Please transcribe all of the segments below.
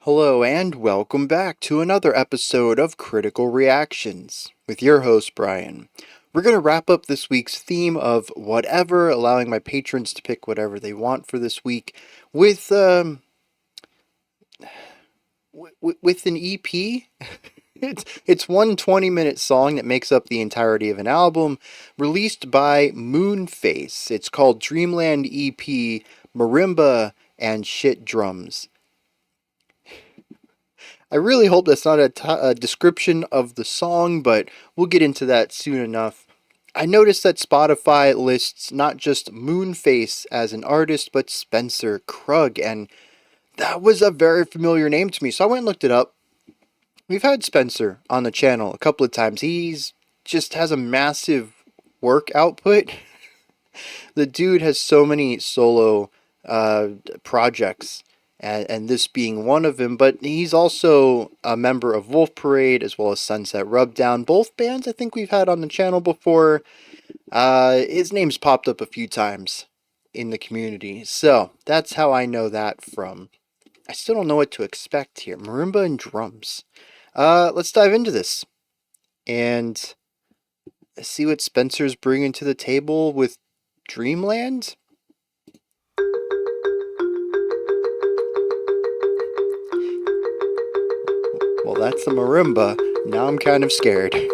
Hello and welcome back to another episode of Critical Reactions with your host Bryan. We're going to wrap up this week's theme of whatever, allowing my patrons to pick whatever they want for this week with with an EP. It's one 20-minute song that makes up the entirety of an album released by Moonface. It's called Dreamland EP, Marimba and Shit Drums. I really hope that's not a description of the song, but we'll get into that soon enough. I noticed that Spotify lists not just Moonface as an artist, but Spencer Krug, and that was a very familiar name to me, so I went and looked it up. We've had Spencer on the channel a couple of times. He's just has a massive work output. The dude has so many solo projects. And this being one of them, but he's also a member of Wolf Parade as well as Sunset Rubdown. Both bands I think we've had on the channel before. His name's popped up a few times in the community, so that's how I know that from. I still don't know what to expect here. Marimba and drums. Let's dive into this and see what Spencer's bringing to the table with Dreamland. Well, that's the marimba. Now I'm kind of scared. I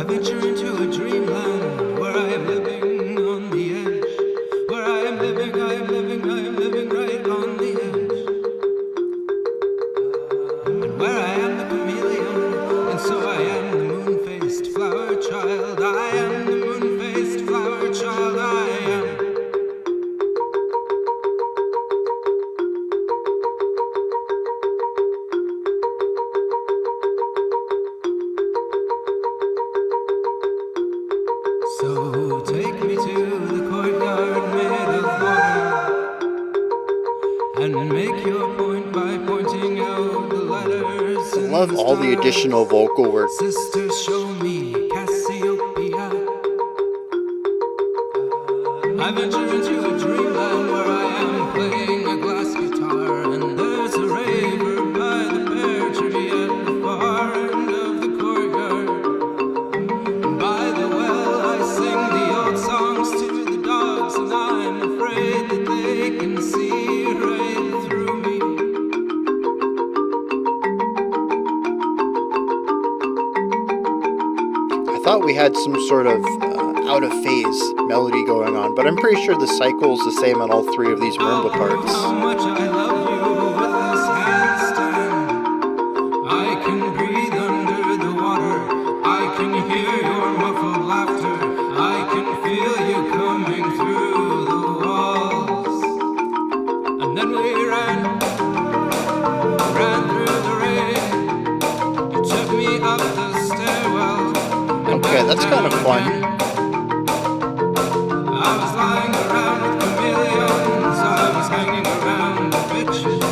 venture into a dreamland where I am living on the edge. Where I am living right on the edge. And where I am the chameleon, and so I am the moon-faced flower child. I am the moon-faced flower child, I am. So take me to the courtyard made of water, and make your point by pointing out the letters. I love all the additional vocal work. Sisters, show me Cassiopeia. I venture into a dreamland where I am playing a glass guitar, and there's a raver by the pear tree at the far end of the courtyard. By the well I sing the old songs to the dogs, and I'm afraid that they can see right through me. I thought we had some sort of out of phase melody going on, but I'm pretty sure the cycle is the same on all three of these marimba parts. How much I love you with this handstand. I can breathe under the water. I can hear your muffled laughter. I can feel you coming through the walls. And then we ran through the rain. You took me up the stairwell. Okay, that's kind of fun. I was lying around with chameleons. I was hanging around with bitches.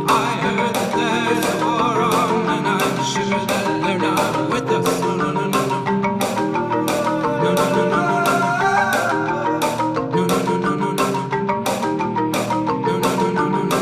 I heard that there's a war on, and I'm sure that they're not with us. No, no, no, no, no. No, no, no, no, no, no. No, no, no, no, no, no. No, no, no, no, no, no.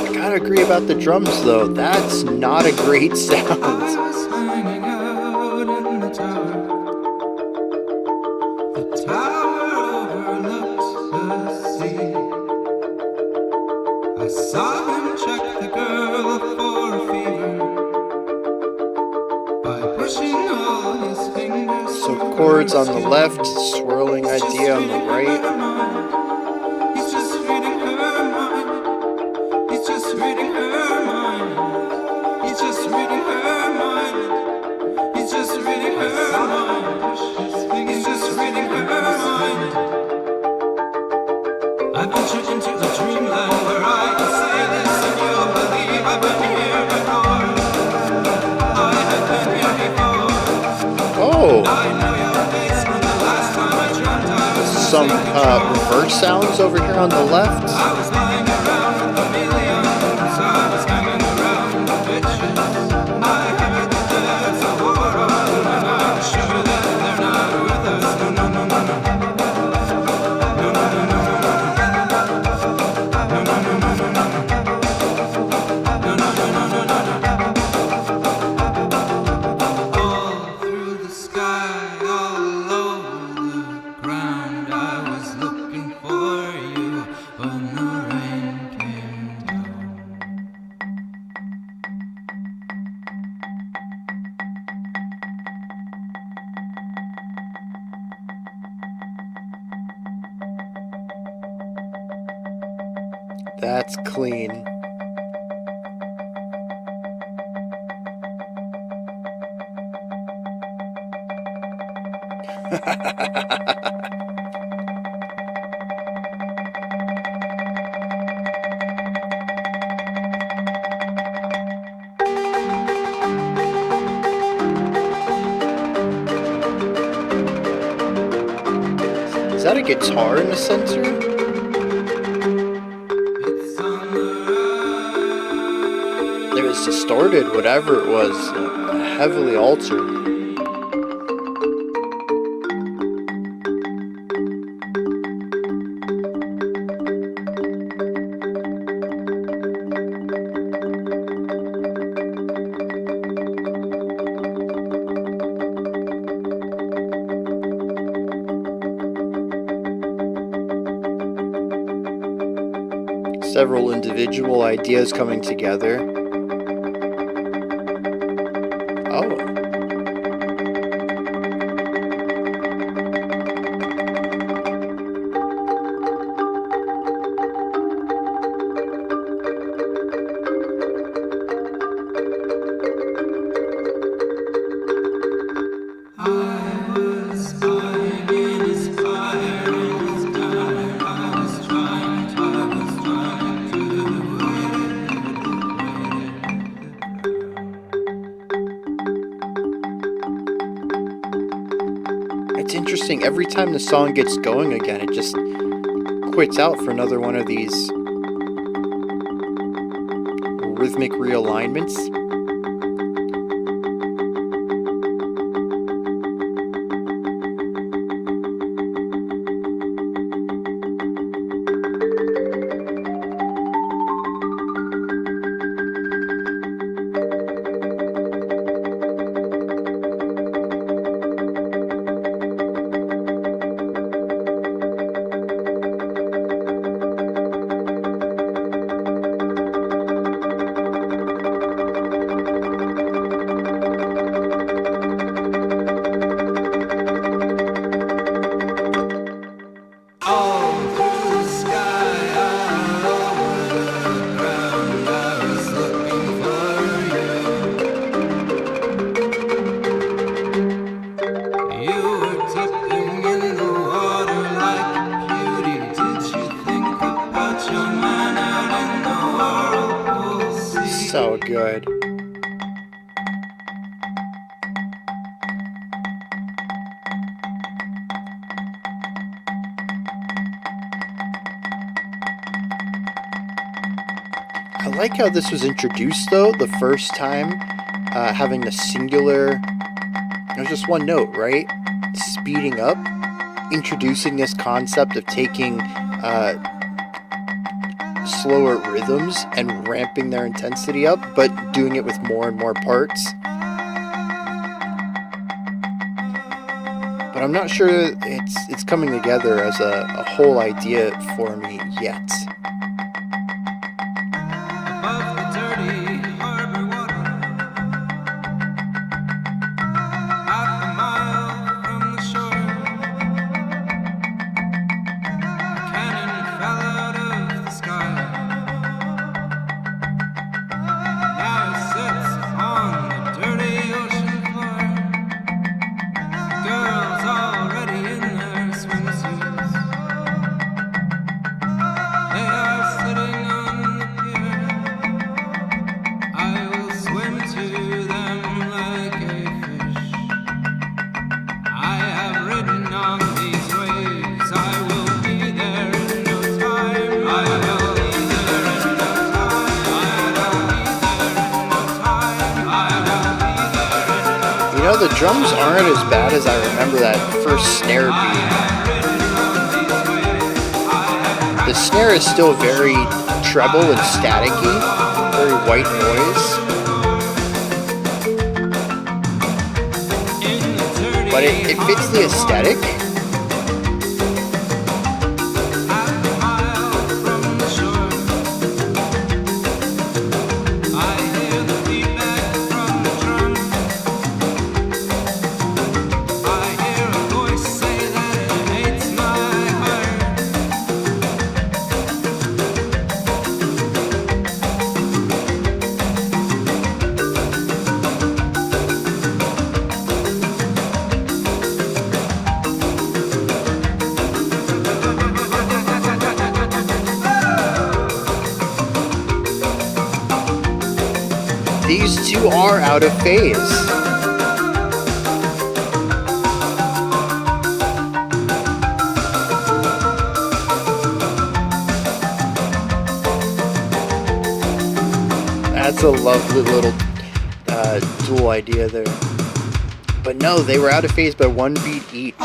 I gotta agree about the drums though. That's not a great I sound. was hanging out in the tower. The tower overlooked the sea. I saw him check the girl for a fever by pushing all his fingers. So chords on the left, swirling idea on the right. He's just reading her mind. He's just reading her mind. He's just reading her mind. He's just reading her mind. He's just reading her mind. I ventured into a dreamland where I can say this and you'll believe I've been here before. Oh, I know your face from the last time I dreamt I was some losing control. reverse sounds over here on the left. I was lying around with a millions. I was hanging around with bitches. I hear that there's a war on, and I'm sure that they're not with us. No, no, no, no, no. No, no, no, no, no, no. No, no, no, no, no, no. No, no, no, no, no, no, no. All through the sky, all over the ground, I was looking for you when the rain came down. That's clean. Is that a guitar in the center? It's on the It was distorted, whatever it was, heavily altered. Several individual ideas coming together. Oh. I was buying in a spiral down. I was trying It's interesting, every time the song gets going again, it just quits out for another one of these rhythmic realignments. all through the sky, all over the ground. I was looking for you. You were dipping in the water like a beauty. Did you think about your man out in the whirlpool sea? So good. I like how this was introduced, though, the first time, having the singular. It was just one note, right? Speeding up, introducing this concept of taking slower rhythms and ramping their intensity up, but doing it with more and more parts. But I'm not sure it's coming together as a whole idea for me yet. Above the dirty harbor water, half a mile from the shore, a cannon fell out of the sky. Now it sits on the dirty ocean floor. The girls already in their swimsuits. They are the drums aren't as bad as I remember that first snare beat. The snare is still very treble and staticky, very white noise. But it fits the aesthetic. These two are out of phase. That's a lovely little dual idea there. But no, they were out of phase by one beat each.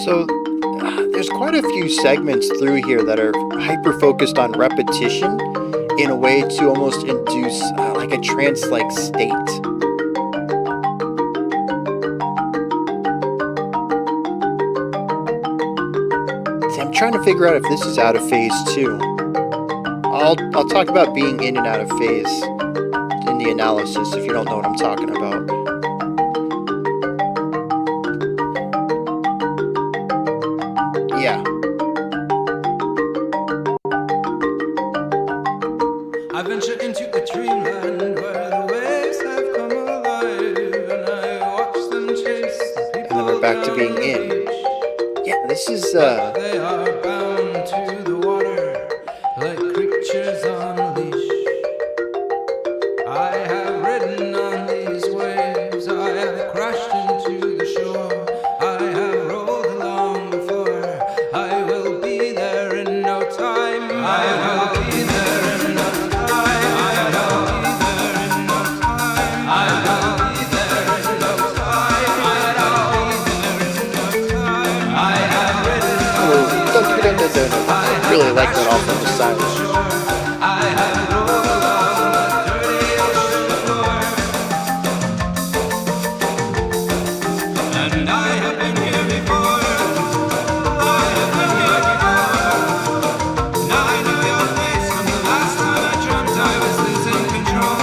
So there's quite a few segments through here that are hyper-focused on repetition in a way to almost induce like a trance-like state. See, I'm trying to figure out if this is out of phase too. I'll talk about being in and out of phase in the analysis if you don't know what I'm talking about. Yeah. I venture into a dreamland where the waves have come alive, and I watch them chase the people. And then we're back to being in. Yeah, this is They are bound to the water like creatures on a leash. I have ridden on these waves, I have crashed into the shore, I have rolled along before. I will be there in no time. I will be there in no time. I will be there in no time. I will be there in no time. I have ridden on these waves. I really like that off of the silence. I have rolled along the dirty ocean floor, and I have been here before. I have been here before. Now I know your face from the last time I dreamt I was losing control.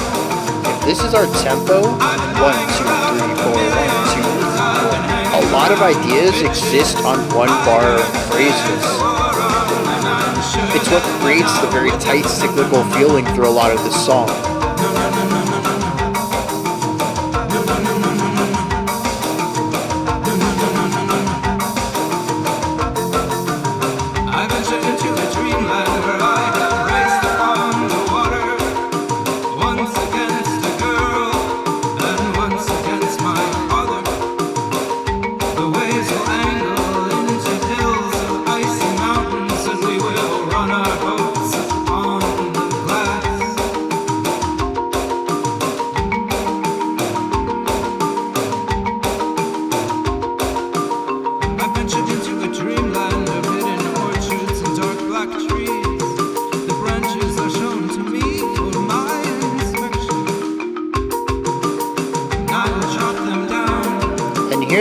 This is our tempo. 1, 2, 3, 4, 1, 2, 3, 4. A lot of ideas exist on one bar phrases. It's what creates the very tight cyclical feeling through a lot of this song. I venture into a dreamland where I have raced upon the water. Once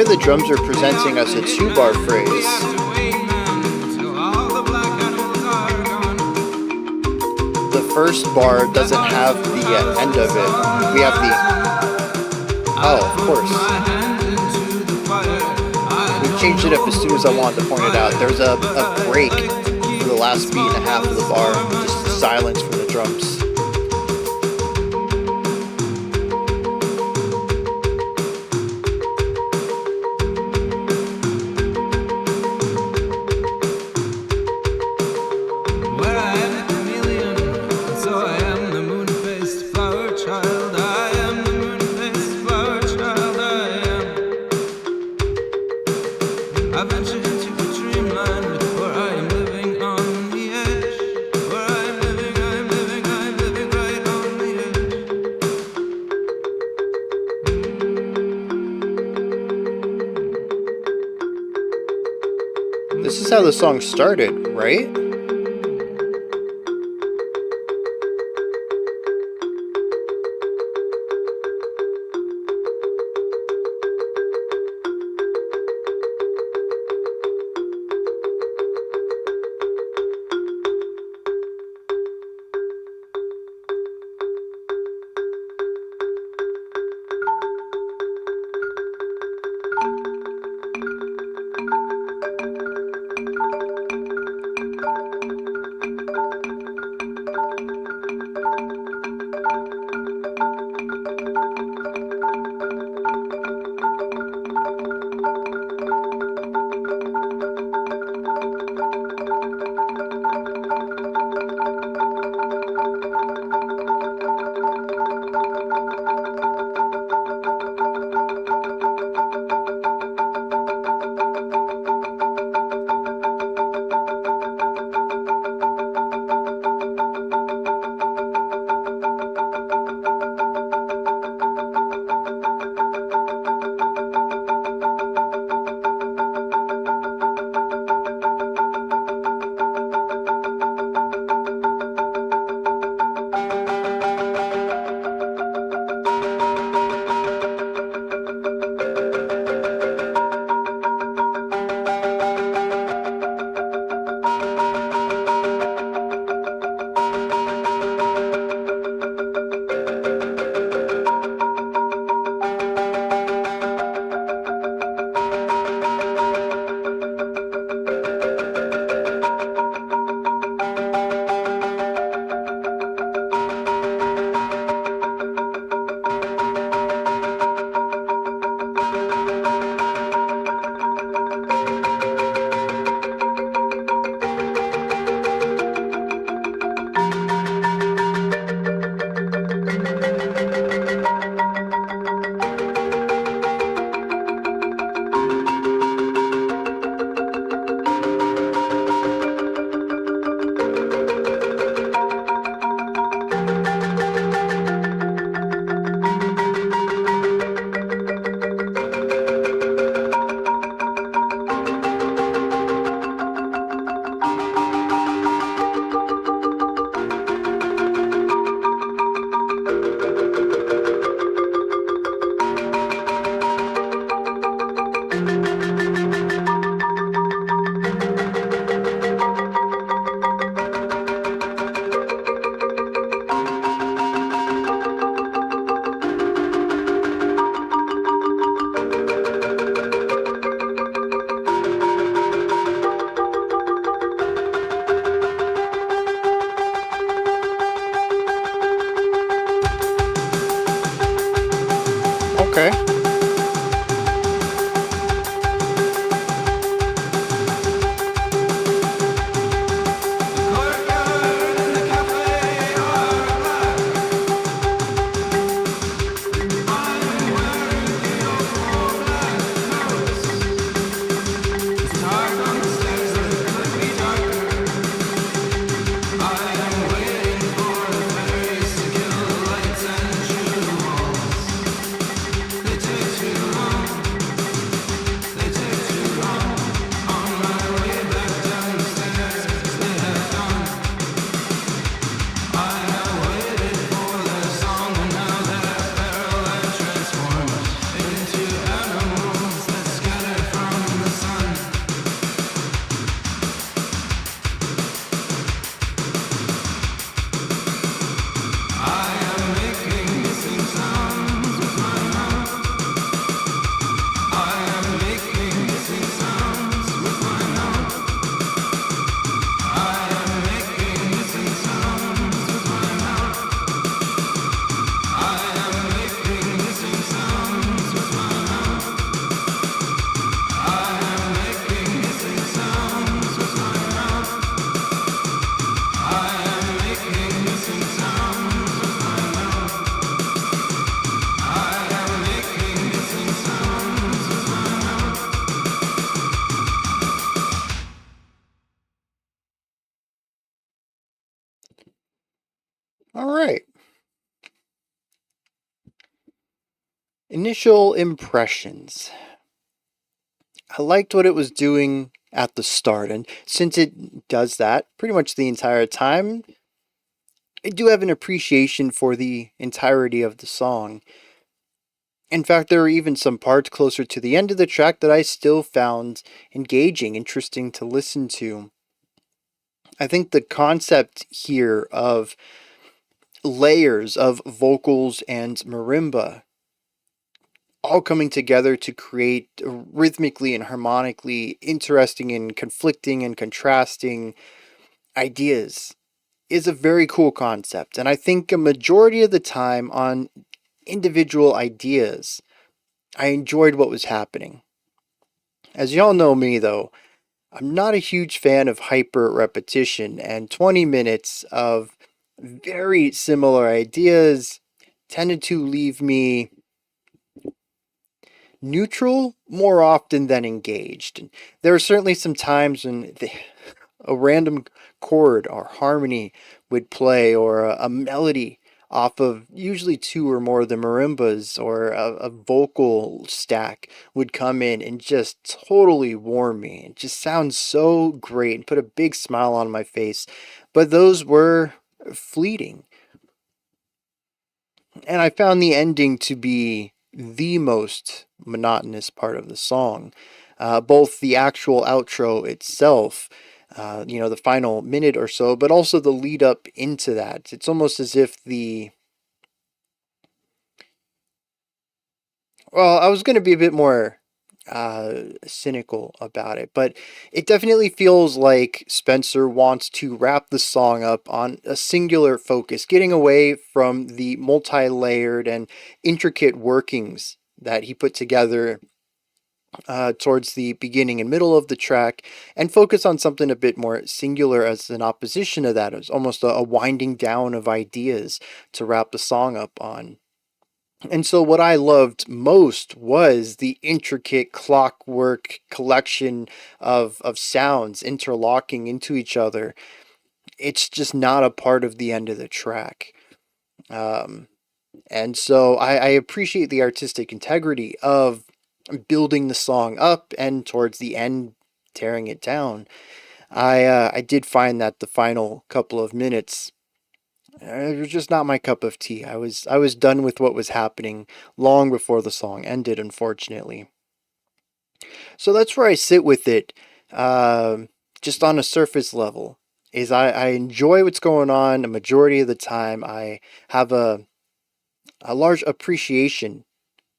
here the drums are presenting us a 2-bar phrase. The first bar doesn't have the end of it. We have the... Oh, of course. We changed it up as soon as I wanted to point it out. There's a break for the last beat and a half of the bar. Just silence from the drums. Where I am a chameleon, and so I am the moon-faced flower child. I am the moon-faced flower child. I am. I ventured into a dreamland where I am living on the edge. Where I am living right on the edge. This is how the song started, right? Okay. They All right. Initial impressions. I liked what it was doing at the start, and since it does that pretty much the entire time, I do have an appreciation for the entirety of the song. In fact, there are even some parts closer to the end of the track that I still found engaging, interesting to listen to. I think the concept here of layers of vocals and marimba all coming together to create rhythmically and harmonically interesting and conflicting and contrasting ideas is a very cool concept. And I think a majority of the time on individual ideas, I enjoyed what was happening. As y'all know me though, I'm not a huge fan of hyper repetition, and 20 minutes of very similar ideas tended to leave me neutral more often than engaged. And there are certainly some times when a random chord or harmony would play, or a melody off of usually two or more of the marimbas, or a vocal stack would come in and just totally warm me. It just sounds so great and put a big smile on my face. But those were fleeting. And I found the ending to be the most monotonous part of the song. Both the actual outro itself, the final minute or so, but also the lead up into that. It's almost as if well, I was going to be a bit more cynical about it, but it definitely feels like Spencer wants to wrap the song up on a singular focus, getting away from the multi layered and intricate workings that he put together towards the beginning and middle of the track, and focus on something a bit more singular as an opposition to that. It was almost a winding down of ideas to wrap the song up on. And so, what I loved most was the intricate clockwork collection of sounds interlocking into each other. It's just not a part of the end of the track. Um, and so, I appreciate the artistic integrity of building the song up and towards the end, tearing it down. I did find that the final couple of minutes, it was just not my cup of tea. I was done with what was happening long before the song ended, unfortunately. So that's where I sit with it, just on a surface level. Is I enjoy what's going on a majority of the time. I have a large appreciation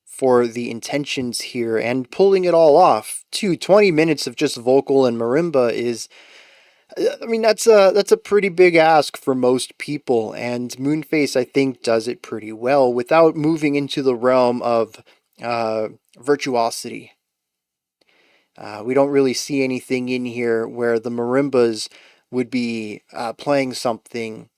for the intentions here, and pulling it all off. 20 minutes of just vocal and marimba is, I mean, that's a pretty big ask for most people, and Moonface, I think, does it pretty well without moving into the realm of virtuosity. We don't really see anything in here where the marimbas would be playing something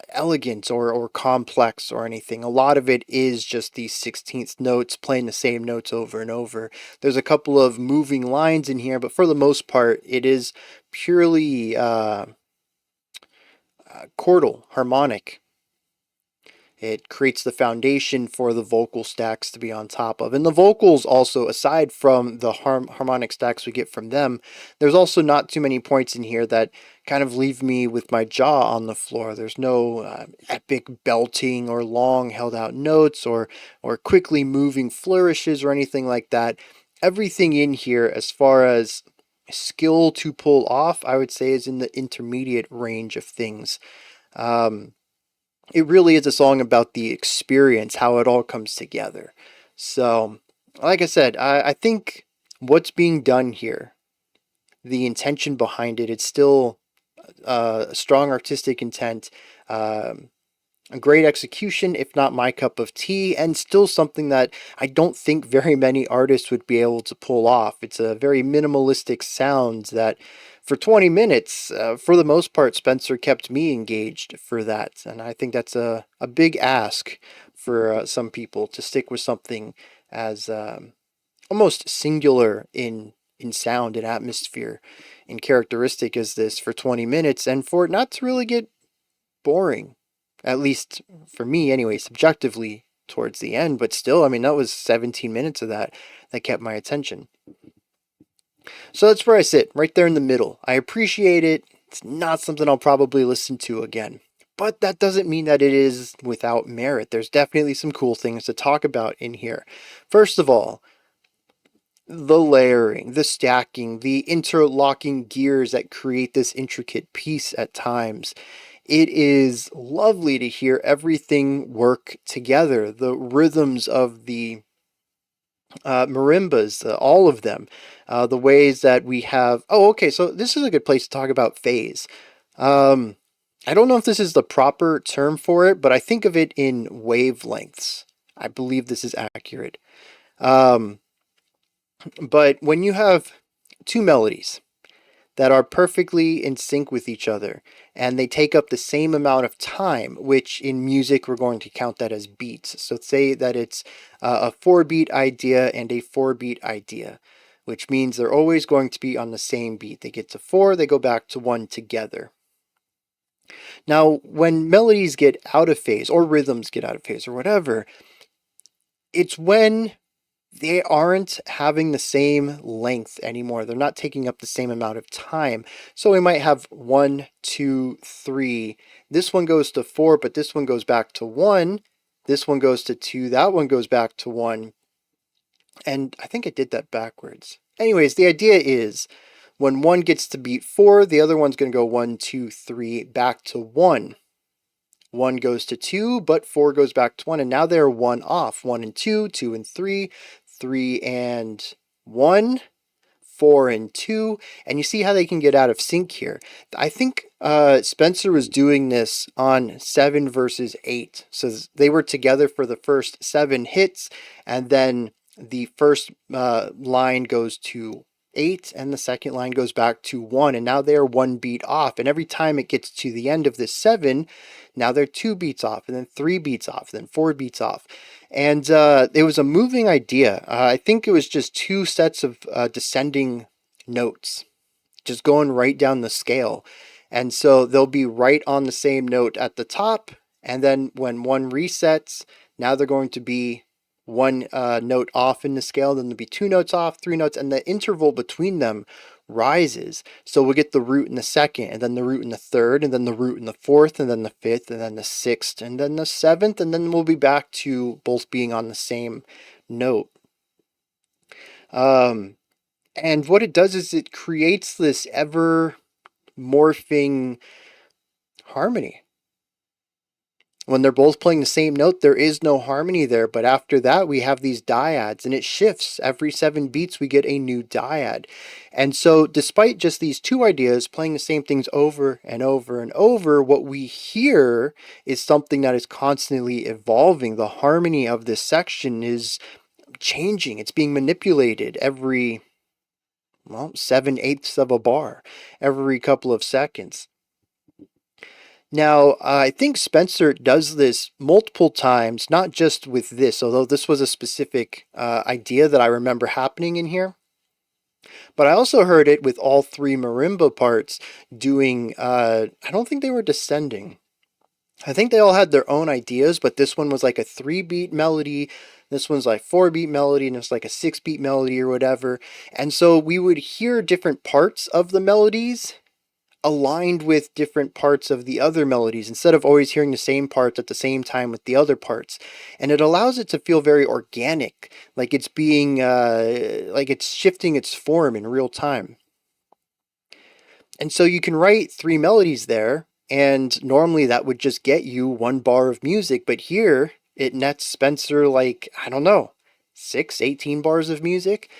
elegant or complex or anything. A lot of it is just these 16th notes playing the same notes over and over. There's a couple of moving lines in here, but for the most part, it is purely chordal, harmonic. It creates the foundation for the vocal stacks to be on top of. And the vocals also, aside from the harmonic stacks we get from them, there's also not too many points in here that kind of leave me with my jaw on the floor. There's no epic belting or long held out notes, or quickly moving flourishes or anything like that. Everything in here, as far as skill to pull off, I would say is in the intermediate range of things. Um, it really is a song about the experience, how it all comes together. So, like I said, I think what's being done here, the intention behind it, it's still a strong artistic intent, um, a great execution, if not my cup of tea, and still something that I don't think very many artists would be able to pull off. It's a very minimalistic sound that, for 20 minutes, for the most part, Spencer kept me engaged for that. And I think that's a big ask for some people to stick with something as almost singular in sound and atmosphere and characteristic as this for 20 minutes, and for it not to really get boring. at least for me anyway, subjectively towards the end, but still, I mean, that was 17 minutes of that kept my attention. So that's where I sit, right there in the middle. I appreciate it. It's not something I'll probably listen to again. But that doesn't mean that it is without merit. There's definitely some cool things to talk about in here. First of all, the layering, the stacking, the interlocking gears that create this intricate piece at times. It is lovely to hear everything work together. The rhythms of the marimbas, all of them, the ways that we have. Oh, okay. So this is a good place to talk about phase. Um, I don't know if this is the proper term for it, but I think of it in wavelengths. I believe this is accurate. Um, but when you have two melodies that are perfectly in sync with each other, and they take up the same amount of time, which in music we're going to count that as beats. So say that it's a 4-beat idea and a 4-beat idea, which means they're always going to be on the same beat. They get to 4, they go back to 1 together. Now, when melodies get out of phase, or rhythms get out of phase, or whatever, it's when they aren't having the same length anymore. They're not taking up the same amount of time. So we might have 1, 2, 3. This one goes to 4, but this one goes back to 1. This one goes to 2. That one goes back to 1. And I think I did that backwards. Anyways, the idea is when one gets to beat 4, the other one's going to go 1, 2, 3, back to 1. 1 goes to 2, but 4 goes back to 1, and now they're 1 off. 1 and 2, 2 and 3, 3 and 1, 4 and 2, and you see how they can get out of sync here. I think Spencer was doing this on 7 versus 8. So they were together for the first 7 hits, and then the first line goes to 8 and the second line goes back to 1, and now they are 1 beat off, and every time it gets to the end of this 7, now they're 2 beats off, and then 3 beats off, and then 4 beats off. And it was a moving idea. I think it was just 2 sets of descending notes, just going right down the scale. And so they'll be right on the same note at the top, and then when one resets, now they're going to be 1 note off in the scale, then there'll be 2 notes off, 3 notes, and the interval between them rises. So we'll get the root in the second, and then the root in the third, and then the root in the fourth, and then the fifth, and then the sixth, and then the seventh, and then we'll be back to both being on the same note. And what it does is it creates this ever morphing harmony. When they're both playing the same note, there is no harmony there. But after that, we have these dyads, and it shifts. Every 7 beats, we get a new dyad. And so, despite just these 2 ideas, playing the same things over and over and over, what we hear is something that is constantly evolving. The harmony of this section is changing. It's being manipulated every, 7/8 of a bar, every couple of seconds. Now, I think Spencer does this multiple times, not just with this, although this was a specific idea that I remember happening in here. But I also heard it with all 3 marimba parts doing, I don't think they were descending. I think they all had their own ideas, but this one was like a 3-beat melody. This one's like 4-beat melody, and it's like a 6-beat melody or whatever. And so we would hear different parts of the melodies aligned with different parts of the other melodies instead of always hearing the same parts at the same time with the other parts. And it allows it to feel very organic, like it's being like it's shifting its form in real time. And so you can write 3 melodies there, and normally that would just get you 1 bar of music, but here it nets Spencer like, I don't know, 18 bars of music,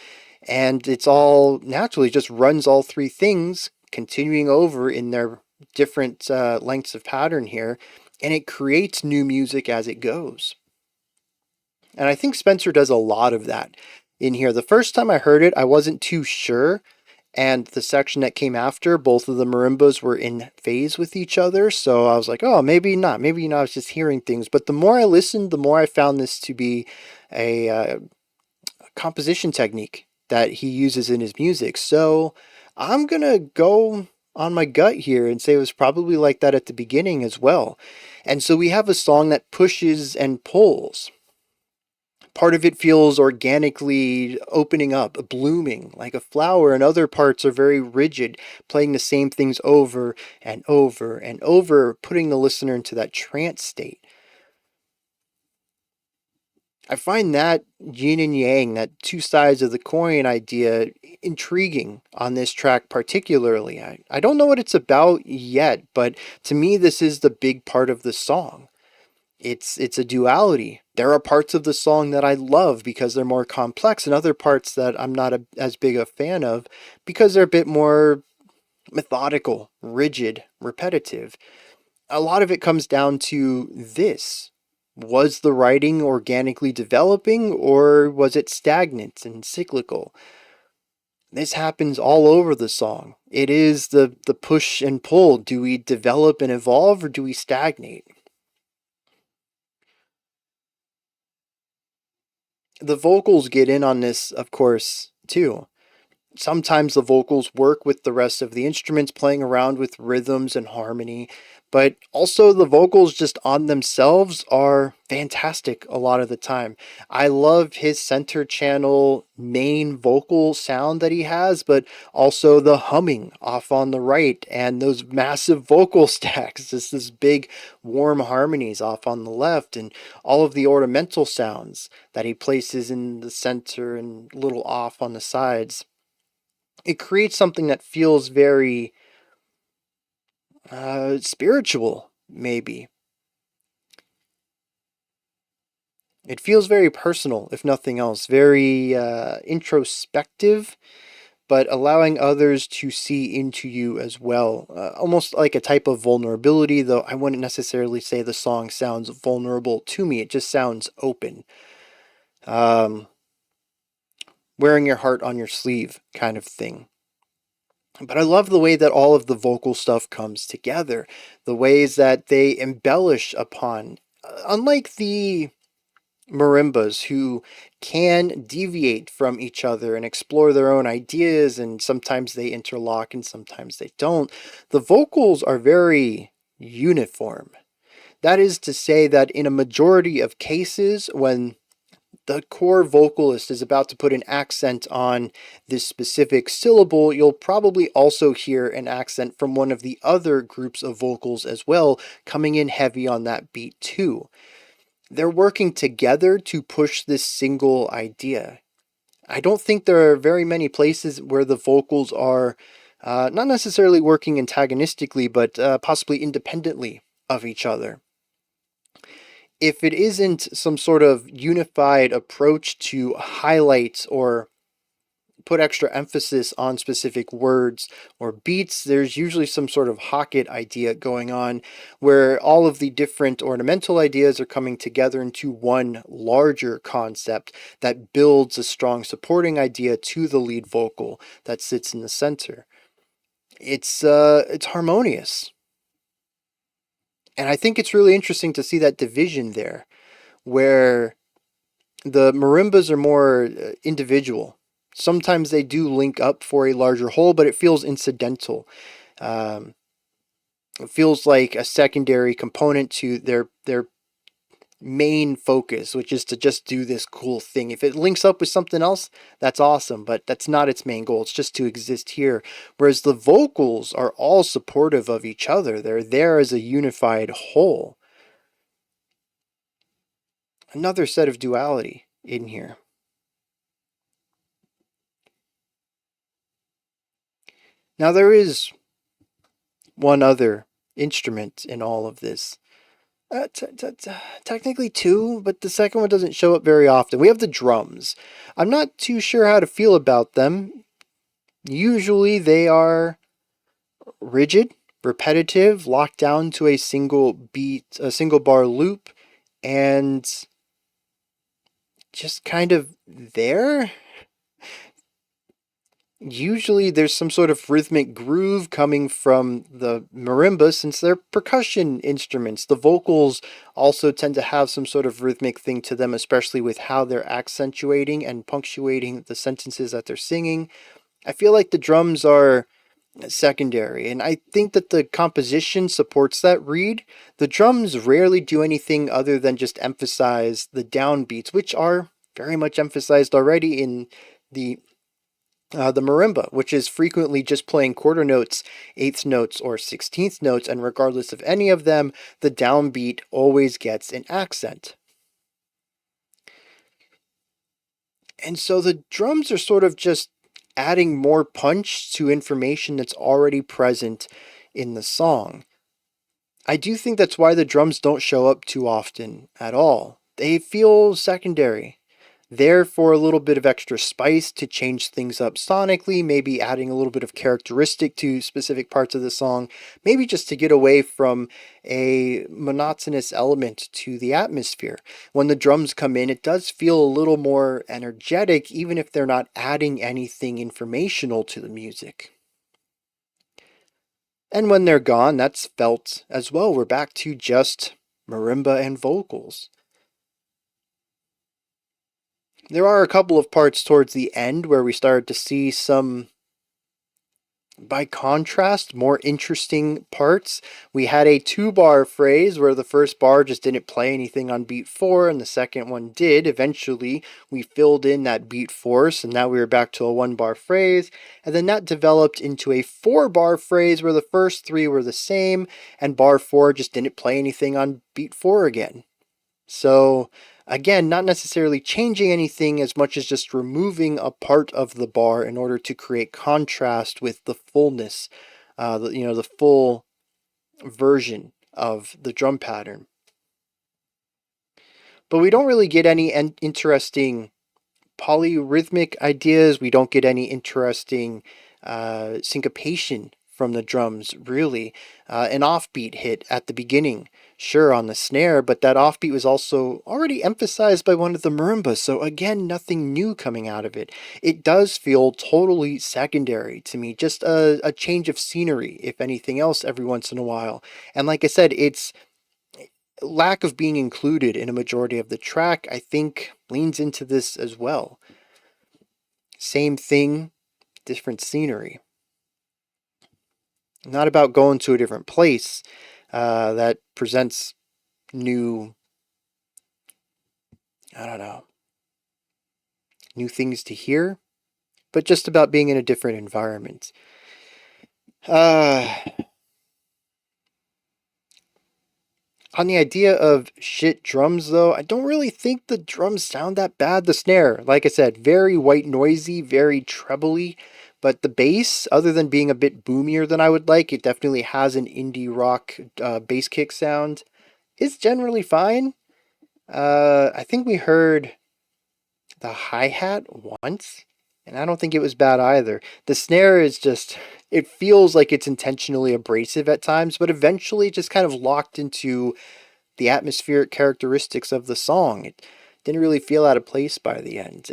and it's all naturally just runs all 3 things continuing over in their different lengths of pattern here, and it creates new music as it goes. And I think Spencer does a lot of that in here. The first time I heard it, I wasn't too sure, and the section that came after, both of the marimbas were in phase with each other, so I was like, oh, maybe not. Maybe, I was just hearing things. But the more I listened, the more I found this to be a composition technique that he uses in his music. So I'm gonna go on my gut here and say it was probably like that at the beginning as well. And so we have a song that pushes and pulls. Part of it feels organically opening up, blooming like a flower, and other parts are very rigid, playing the same things over and over and over, putting the listener into that trance state. I find that yin and yang, that two sides of the coin idea, intriguing on this track particularly. I don't know what it's about yet, but to me, this is the big part of the song. It's a duality. There are parts of the song that I love because they're more complex, and other parts that I'm not as big a fan of because they're a bit more methodical, rigid, repetitive. A lot of it comes down to this. Was the writing organically developing, or was it stagnant and cyclical? This happens all over the song. It is the push and pull. Do we develop and evolve, or do we stagnate? The vocals get in on this, of course, too. Sometimes the vocals work with the rest of the instruments, playing around with rhythms and harmony, but also the vocals just on themselves are fantastic a lot of the time. I love his center channel main vocal sound that he has, but also the humming off on the right and those massive vocal stacks, just this big warm harmonies off on the left, and all of the ornamental sounds that he places in the center and a little off on the sides. It creates something that feels very spiritual, maybe. It feels very personal, if nothing else, very introspective, but allowing others to see into you as well. Almost like a type of vulnerability, though I wouldn't necessarily say the song sounds vulnerable to me. It just sounds open. Um, Wearing your heart on your sleeve kind of thing. But I love the way that all of the vocal stuff comes together, the ways that they embellish upon, unlike the marimbas who can deviate from each other and explore their own ideas, and sometimes they interlock and sometimes they don't. The vocals are very uniform. That is to say that in a majority of cases, when the core vocalist is about to put an accent on this specific syllable, you'll probably also hear an accent from one of the other groups of vocals as well, coming in heavy on that beat too. They're working together to push this single idea. I don't think there are very many places where the vocals are not necessarily working antagonistically, but possibly independently of each other. If it isn't some sort of unified approach to highlight or put extra emphasis on specific words or beats, there's usually some sort of Hocket idea going on where all of the different ornamental ideas are coming together into one larger concept that builds a strong supporting idea to the lead vocal that sits in the center. It's harmonious. And I think it's really interesting to see that division there, where the marimbas are more individual. Sometimes they do link up for a larger whole, but it feels incidental. Um, it feels like a secondary component to their main focus, which is to just do this cool thing. If it links up with something else, that's awesome, but that's not its main goal. It's just to exist here. Whereas the vocals are all supportive of each other. They're there as a unified whole. Another set of duality in here. Now, there is one other instrument in all of this. Technically two, but the second one doesn't show up very often. We have the drums. I'm not too sure how to feel about them. Usually they are rigid, repetitive, locked down to a single beat, a single bar loop, and just kind of there. Usually there's some sort of rhythmic groove coming from the marimba since they're percussion instruments. The vocals also tend to have some sort of rhythmic thing to them, especially with how they're accentuating and punctuating the sentences that they're singing. I feel like the drums are secondary. And I think that the composition supports that read. The drums rarely do anything other than just emphasize the downbeats, which are very much emphasized already in the the marimba, which is frequently just playing quarter notes, eighth notes, or 16th notes, and regardless of any of them, the downbeat always gets an accent. And so the drums are sort of just adding more punch to information that's already present in the song. I do think that's why the drums don't show up too often at all. They feel secondary. There for a little bit of extra spice to change things up sonically, maybe adding a little bit of characteristic to specific parts of the song, maybe just to get away from a monotonous element to the atmosphere. When the drums come in, it does feel a little more energetic, even if they're not adding anything informational to the music. And when they're gone, that's felt as well. We're back to just marimba and vocals. There are a couple of parts towards the end where we started to see some, by contrast, more interesting parts. We had a 2-bar phrase where the first bar just didn't play anything on beat 4 and the second one did. Eventually, we filled in that beat 4, so now we were back to a 1-bar phrase, and then that developed into a 4-bar phrase where the first 3 were the same and bar 4 just didn't play anything on beat 4 again. So, again, not necessarily changing anything as much as just removing a part of the bar in order to create contrast with the fullness, the full version of the drum pattern. But we don't really get any interesting polyrhythmic ideas. We don't get any interesting syncopation from the drums, really. An offbeat hit at the beginning, sure, on the snare, but that offbeat was also already emphasized by one of the marimbas, so again, nothing new coming out of it. It does feel totally secondary to me, just a change of scenery, if anything else, every once in a while. And like I said, its lack of being included in a majority of the track, I think, leans into this as well. Same thing, different scenery. Not about going to a different place that presents new, I don't know, new things to hear, but just about being in a different environment. On the idea of shit drums, though, I don't really think the drums sound that bad. The snare, like I said, very white noisy, very trebly, but the bass, other than being a bit boomier than I would like, it definitely has an indie rock bass kick sound. It's generally fine. I think we heard the hi-hat once, and I don't think it was bad either. The snare is just, it feels like it's intentionally abrasive at times, but eventually just kind of locked into the atmospheric characteristics of the song. It didn't really feel out of place by the end.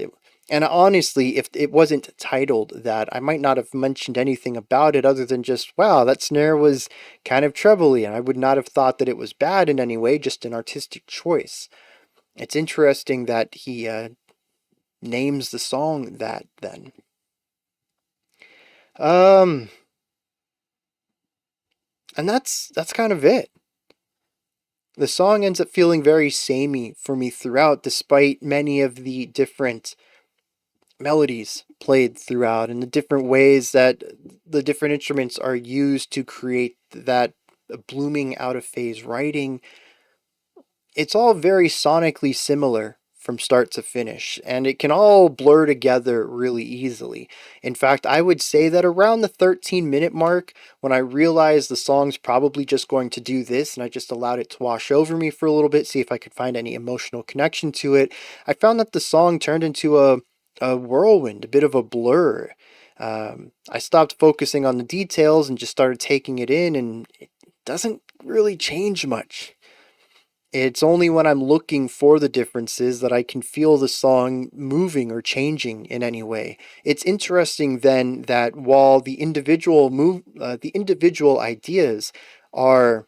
And honestly, if it wasn't titled that, I might not have mentioned anything about it other than just, wow, that snare was kind of trebly, and I would not have thought that it was bad in any way, just an artistic choice. It's interesting that he names the song that then. And that's kind of it. The song ends up feeling very samey for me throughout, despite many of the different melodies played throughout and the different ways that the different instruments are used to create that blooming out of phase writing. It's all very sonically similar from start to finish, and it can all blur together really easily. In fact, I would say that around the 13-minute mark, when I realized the song's probably just going to do this, and I just allowed it to wash over me for a little bit, see if I could find any emotional connection to it, I found that the song turned into a whirlwind, a bit of a blur. I stopped focusing on the details and just started taking it in, and it doesn't really change much. It's only when I'm looking for the differences that I can feel the song moving or changing in any way. It's interesting then that while the individual ideas are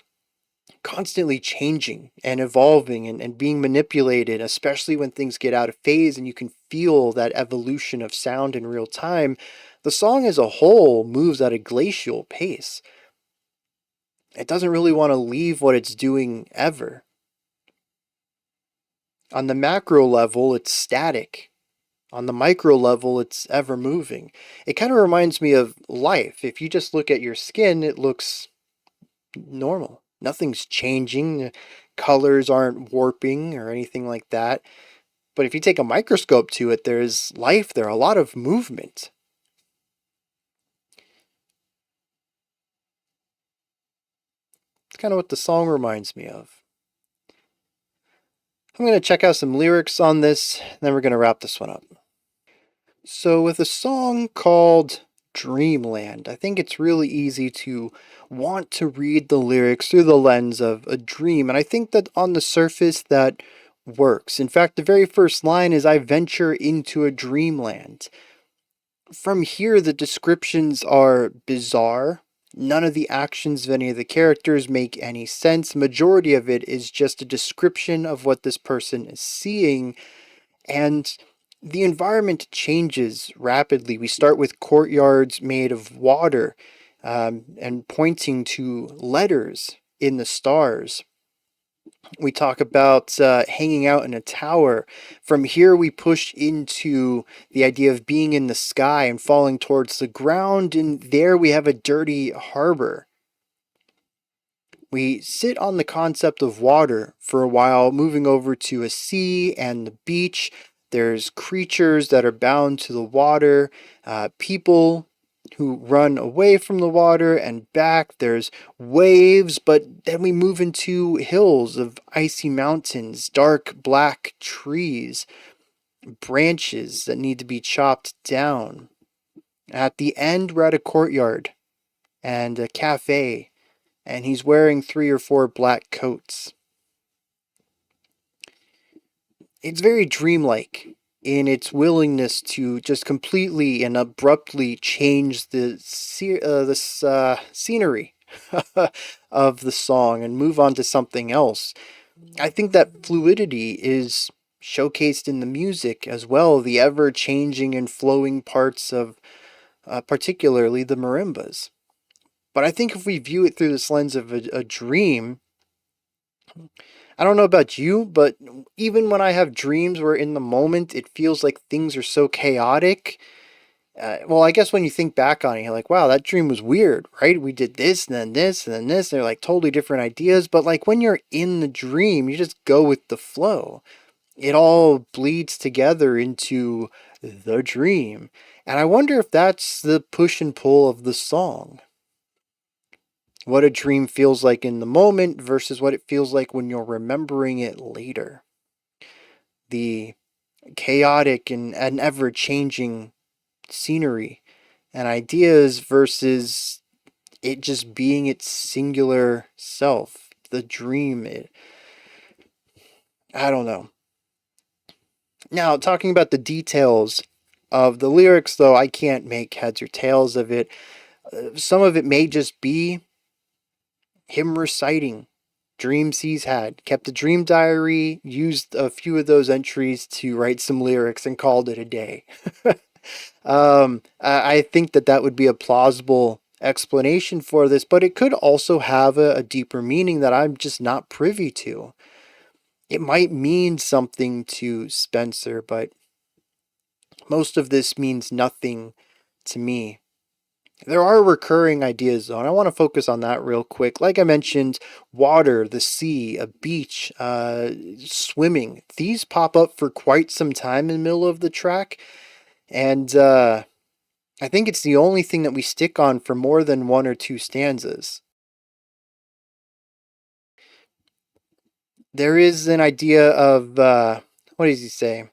constantly changing and evolving and being manipulated, especially when things get out of phase and you can feel that evolution of sound in real time, The song as a whole moves at a glacial pace. It doesn't really want to leave what it's doing ever. On the macro level, it's static. On the micro level, it's ever moving. It kind of reminds me of life. If you just look at your skin, it looks normal. Nothing's changing. Colors aren't warping or anything like that. But if you take a microscope to it, there's life there, a lot of movement. It's kind of what the song reminds me of. I'm going to check out some lyrics on this, and then we're going to wrap this one up. So, with a song called Dreamland, I think it's really easy to want to read the lyrics through the lens of a dream, and I think that on the surface that works. In fact, the very first line is I venture into a dreamland. From here, the descriptions are bizarre. None of the actions of any of the characters make any sense. Majority of it is just a description of what this person is seeing, and the environment changes rapidly. We start with courtyards made of water, and pointing to letters in the stars. We talk about hanging out in a tower. From here, we push into the idea of being in the sky and falling towards the ground, and there we have a dirty harbor. We sit on the concept of water for a while, moving over to a sea and the beach. There's creatures that are bound to the water, people who run away from the water and back. There's waves, but then we move into hills of icy mountains, dark black trees, branches that need to be chopped down. At the end, we're at a courtyard and a cafe, and he's wearing 3 or 4 black coats. It's very dreamlike in its willingness to just completely and abruptly change the scenery of the song and move on to something else. I think that fluidity is showcased in the music as well, the ever changing and flowing parts of particularly the marimbas. But I think if we view it through this lens of a dream, I don't know about you, but even when I have dreams where in the moment it feels like things are so chaotic, well, I guess when you think back on it, you're like, wow, that dream was weird, right? We did this and then this and then this. And they're like totally different ideas. But like when you're in the dream, you just go with the flow. It all bleeds together into the dream. And I wonder if that's the push and pull of the song. What a dream feels like in the moment versus what it feels like when you're remembering it later. The chaotic and ever changing scenery and ideas versus it just being its singular self. The dream. I don't know. Now, talking about the details of the lyrics, though, I can't make heads or tails of it. Some of it may just be him reciting dreams he's had, kept a dream diary, used a few of those entries to write some lyrics, and called it a day. I think that would be a plausible explanation for this, but it could also have a deeper meaning that I'm just not privy to. It might mean something to Spencer, but most of this means nothing to me. There are recurring ideas though, and I want to focus on that real quick. Like I mentioned, water, the sea, a beach, swimming. These pop up for quite some time in the middle of the track, and I think it's the only thing that we stick on for more than 1 or 2 stanzas. There is an idea of, what does he say?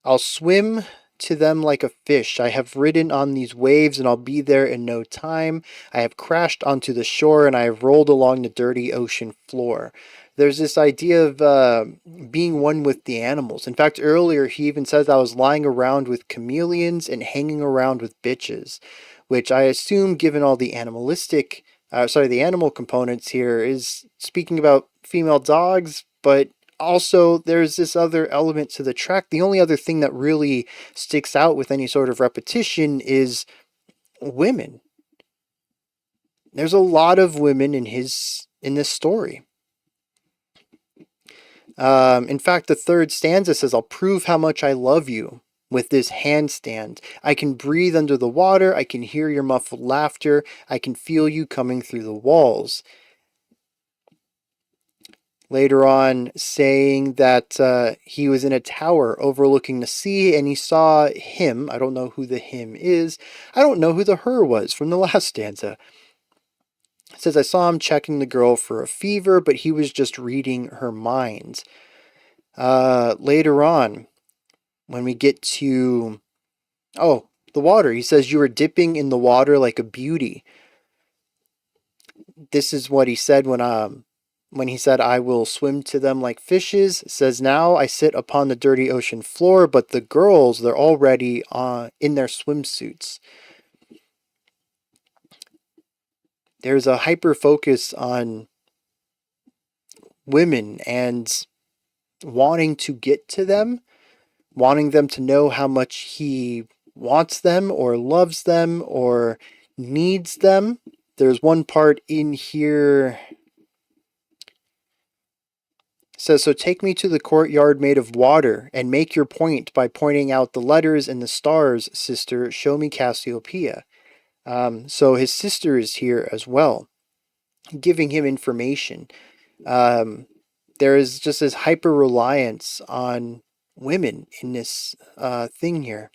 I'll swim to them like a fish. I have ridden on these waves and I'll be there in no time. I have crashed onto the shore and I have rolled along the dirty ocean floor. There's this idea of being one with the animals. In fact, earlier he even says I was lying around with chameleons and hanging around with bitches, which I assume, given all the the animal components here, is speaking about female dogs, but also there's this other element to the track. The only other thing that really sticks out with any sort of repetition is women. There's a lot of women in this story. In fact, the third stanza says, "I'll prove how much I love you with this handstand. I can breathe under the water. I can hear your muffled laughter. I can feel you coming through the walls." Later on, saying that he was in a tower overlooking the sea and he saw him. I don't know who the him is. I don't know who the her was from the last stanza. It says, "I saw him checking the girl for a fever, but he was just reading her mind." Later on, when we get to, the water, he says, "You were dipping in the water like a beauty." This is what he said when he said, "I will swim to them like fishes." It says, "Now I sit upon the dirty ocean floor, but the girls, they're already in their swimsuits." There's a hyper focus on women and wanting to get to them, wanting them to know how much he wants them or loves them or needs them. There's one part in here. It says, "So take me to the courtyard made of water and make your point by pointing out the letters and the stars, sister. Show me Cassiopeia." So his sister is here as well, giving him information. There is just this hyper reliance on women in this thing here.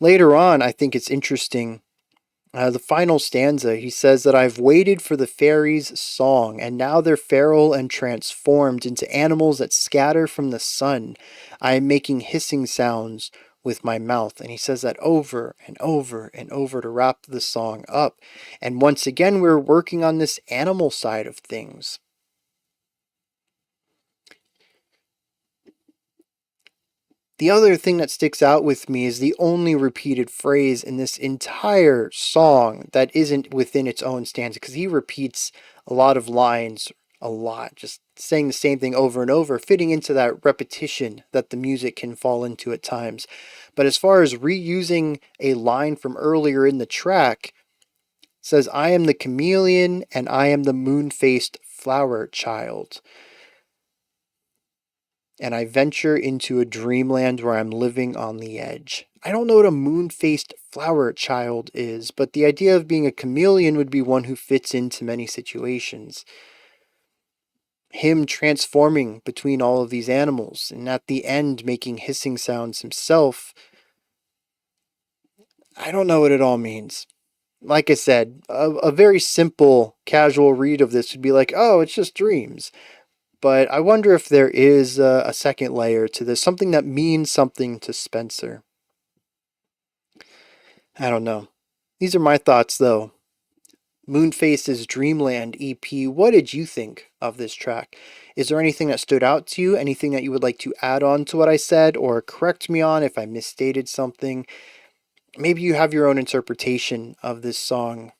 Later on, I think it's interesting. The final stanza, he says that "I've waited for the fairies' song, and now they're feral and transformed into animals that scatter from the sun. I am making hissing sounds with my mouth." And he says that over and over and over to wrap the song up. And once again, we're working on this animal side of things. The other thing that sticks out with me is the only repeated phrase in this entire song that isn't within its own stanza, because he repeats a lot of lines a lot, just saying the same thing over and over, fitting into that repetition that the music can fall into at times. But as far as reusing a line from earlier in the track, it says, "I am the chameleon and I am the moon-faced flower child. And I venture into a dreamland where I'm living on the edge." I don't know what a moon-faced flower child is, but the idea of being a chameleon would be one who fits into many situations. Him transforming between all of these animals, and at the end making hissing sounds himself. I don't know what it all means. Like I said, a very simple, casual read of this would be like, oh, it's just dreams. But I wonder if there is a second layer to this, something that means something to Spencer. I don't know. These are my thoughts, though. Moonface's Dreamland EP, what did you think of this track? Is there anything that stood out to you? Anything that you would like to add on to what I said, or correct me on if I misstated something? Maybe you have your own interpretation of this song.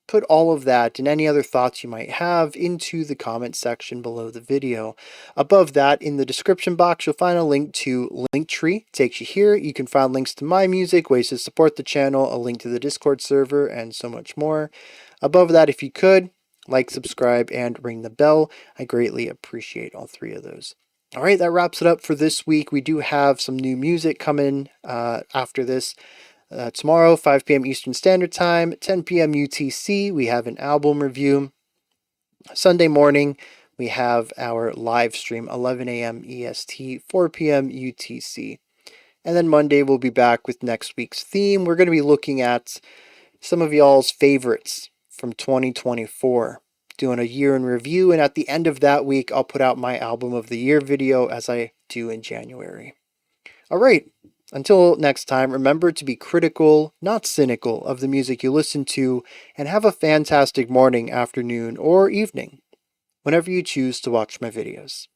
Put all of that and any other thoughts you might have into the comment section below the video. Above that, in the description box, you'll find a link to Linktree. It takes you here. You can find links to my music, ways to support the channel, a link to the Discord server, and so much more. Above that, if you could, like, subscribe, and ring the bell. I greatly appreciate all three of those. All right, that wraps it up for this week. We do have some new music coming after this. Tomorrow, 5 p.m. Eastern Standard Time, 10 p.m. UTC, we have an album review. Sunday morning, we have our live stream, 11 a.m. EST, 4 p.m. UTC. And then Monday, we'll be back with next week's theme. We're going to be looking at some of y'all's favorites from 2024, doing a year in review. And at the end of that week, I'll put out my album of the year video as I do in January. All right. Until next time, remember to be critical, not cynical, of the music you listen to, and have a fantastic morning, afternoon, or evening, whenever you choose to watch my videos.